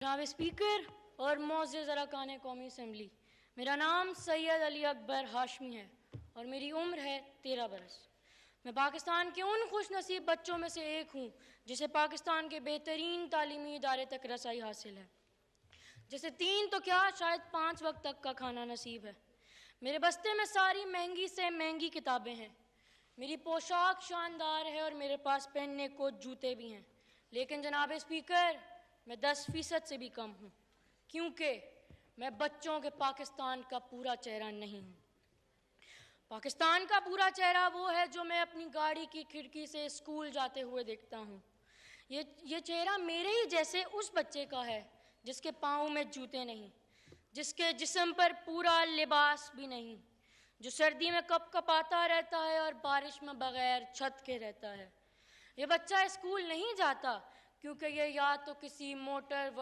जनाब स्पीकर और मोअज़्ज़ज़ अरकान कौमी असम्बली, मेरा नाम सैयद अली अकबर हाशमी है और मेरी उम्र है 13 बरस। मैं पाकिस्तान के उन खुश नसीब बच्चों में से एक हूँ जिसे पाकिस्तान के बेहतरीन तालीमी इदारे तक रसाई हासिल है, जैसे 3 तो क्या शायद 5 वक्त तक का खाना नसीब है। मेरे बस्ते में सारी महंगी से महंगी किताबें हैं, मेरी पोशाक शानदार है और मेरे पास पहनने को जूते भी हैं। लेकिन जनाब स्पीकर, मैं 10% से भी कम हूँ, क्योंकि मैं बच्चों के पाकिस्तान का पूरा चेहरा नहीं हूँ। पाकिस्तान का पूरा चेहरा वो है जो मैं अपनी गाड़ी की खिड़की से स्कूल जाते हुए देखता हूँ। ये चेहरा मेरे ही जैसे उस बच्चे का है जिसके पाँव में जूते नहीं, जिसके जिस्म पर पूरा लिबास भी नहीं, जो सर्दी में कपकपाता रहता है और बारिश में बगैर छत के रहता है। ये बच्चा स्कूल नहीं जाता क्योंकि ये या तो किसी मोटर वर्क